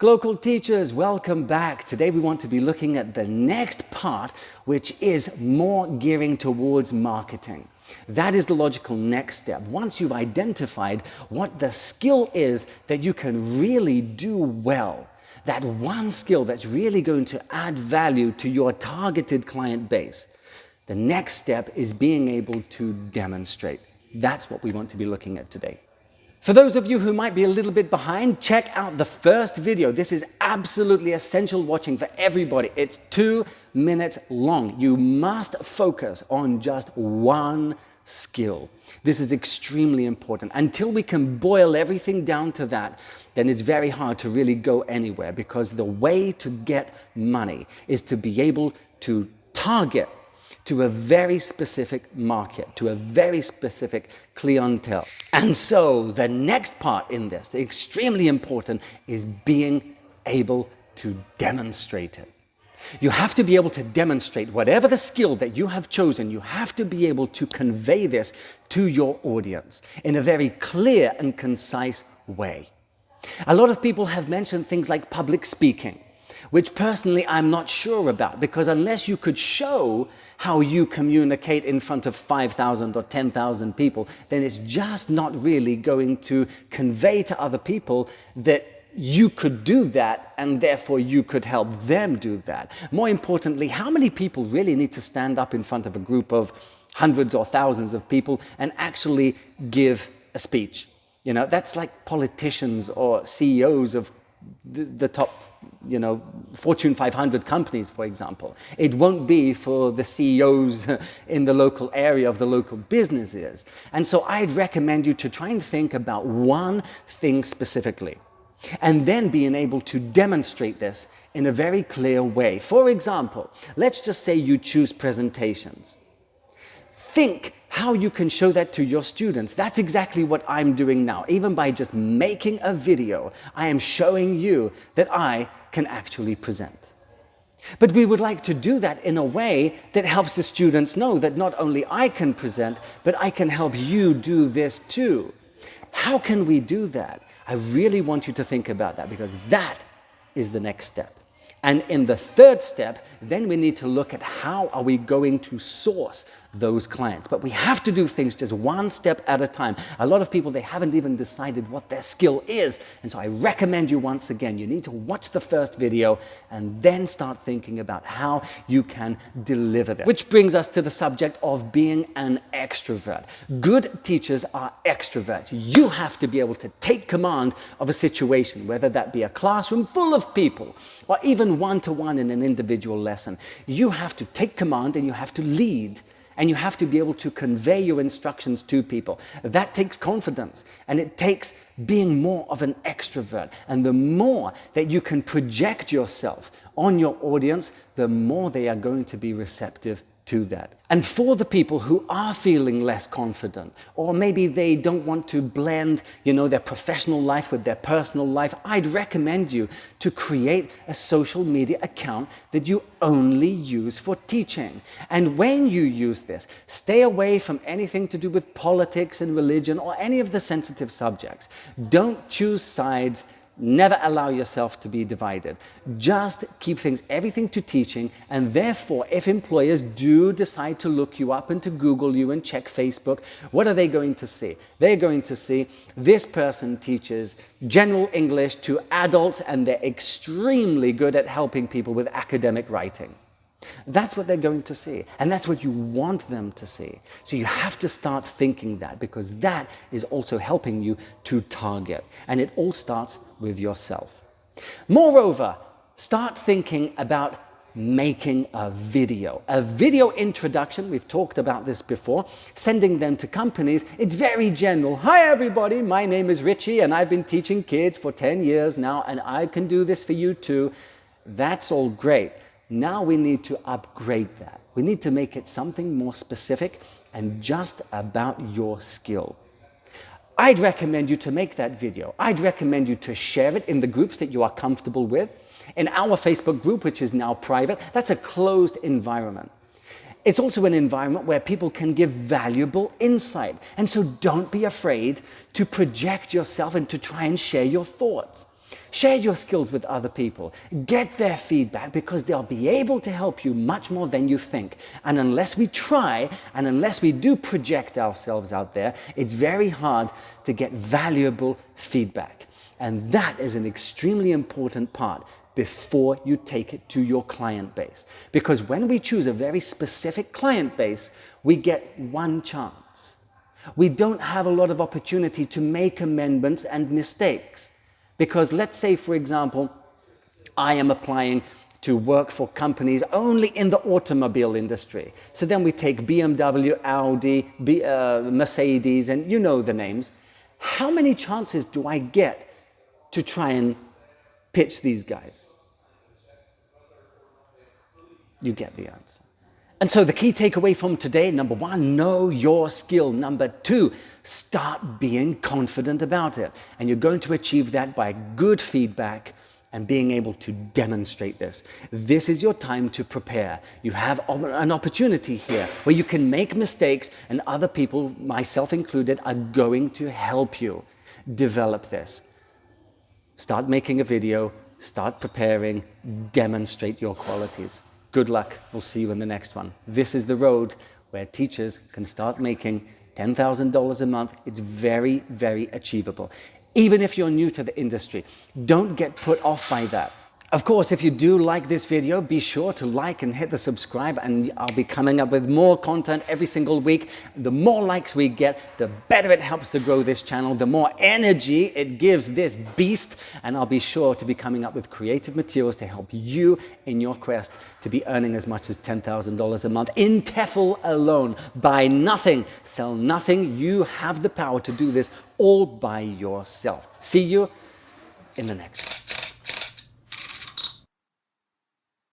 Global teachers, welcome back. Today we want to be looking at the next part, which is more gearing towards marketing. That is the logical next step. Once you've identified what the skill is that you can really do well, that one skill that's really going to add value to your targeted client base, the next step is being able to demonstrate. That's what we want to be looking at today. For those of you who might be a little bit behind, check out the first video. This is absolutely essential watching for everybody. It's 2 minutes long. You must focus on just one skill. This is extremely important. Until we can boil everything down to that, then it's very hard to really go anywhere, because the way to get money is to be able to target to a very specific market, to a very specific clientele. And so the next part in this, the extremely important, is being able to demonstrate it. You have to be able to demonstrate whatever the skill that you have chosen. You have to be able to convey this to your audience in a very clear and concise way. A lot of people have mentioned things like public speaking, which personally I'm not sure about, because unless you could show how you communicate in front of 5,000 or 10,000 people, then it's just not really going to convey to other people that you could do that, and therefore you could help them do that. More importantly, how many people really need to stand up in front of a group of hundreds or thousands of people and actually give a speech? You know, that's like politicians or CEOs of the top, Fortune 500 companies, for example. It won't be for the CEOs in the local area of the local businesses. And so I'd recommend you to try and think about one thing specifically, and then being able to demonstrate this in a very clear way. For example, let's just say you choose presentations. Think how you can show that to your students. That's exactly what I'm doing now. Even by just making a video, I am showing you that I can actually present. But we would like to do that in a way that helps the students know that not only I can present, but I can help you do this too. How can we do that? I really want you to think about that, because that is the next step. And in the third step, then we need to look at how are we going to source those clients. But we have to do things just one step at a time. A lot of people, they haven't even decided what their skill is. And so I recommend you once again, you need to watch the first video and then start thinking about how you can deliver this. Which brings us to the subject of being an extrovert. Good teachers are extroverts. You have to be able to take command of a situation, whether that be a classroom full of people or even one-to-one in an individual lesson. You have to take command and you have to lead, and you have to be able to convey your instructions to people. That takes confidence, and it takes being more of an extrovert. And the more that you can project yourself on your audience, the more they are going to be receptive to that. And for the people who are feeling less confident, or maybe they don't want to blend, their professional life with their personal life, I'd recommend you to create a social media account that you only use for teaching. And when you use this, stay away from anything to do with politics and religion or any of the sensitive subjects. Don't choose sides. Never allow yourself to be divided. Just keep everything to teaching, and therefore, if employers do decide to look you up and to Google you and check Facebook, what are they going to see? They're going to see this person teaches general English to adults, and they're extremely good at helping people with academic writing. That's what they're going to see, and that's what you want them to see. So you have to start thinking that, because that is also helping you to target, and it all starts with yourself. Moreover, start thinking about making a video introduction. We've talked about this before, sending them to companies. It's very general. Hi everybody, my name is Richie, and I've been teaching kids for 10 years now, and I can do this for you too. That's all great. Now we need to upgrade that. We need to make it something more specific and just about your skill. I'd recommend you to make that video. I'd recommend you to share it in the groups that you are comfortable with. In our Facebook group, which is now private, that's a closed environment. It's also an environment where people can give valuable insight. And so don't be afraid to project yourself and to try and share your thoughts. Share your skills with other people. Get their feedback because they'll be able to help you much more than you think. And unless we try, and unless we do project ourselves out there, it's very hard to get valuable feedback. And that is an extremely important part before you take it to your client base. Because when we choose a very specific client base, we get one chance. We don't have a lot of opportunity to make amendments and mistakes. Because let's say, for example, I am applying to work for companies only in the automobile industry. So then we take BMW, Audi, Mercedes, and you know the names. How many chances do I get to try and pitch these guys? You get the answer. And so the key takeaway from today, number one, know your skill. Number two, start being confident about it. And you're going to achieve that by good feedback and being able to demonstrate this. This is your time to prepare. You have an opportunity here where you can make mistakes and other people, myself included, are going to help you develop this. Start making a video, start preparing, demonstrate your qualities. Good luck. We'll see you in the next one. This is the road where teachers can start making $10,000 a month. It's very, very achievable. Even if you're new to the industry, don't get put off by that. Of course, if you do like this video, be sure to like and hit the subscribe, and I'll be coming up with more content every single week. The more likes we get, the better it helps to grow this channel, the more energy it gives this beast, and I'll be sure to be coming up with creative materials to help you in your quest to be earning as much as $10,000 a month in TEFL alone. Buy nothing, sell nothing. You have the power to do this all by yourself. See you in the next one.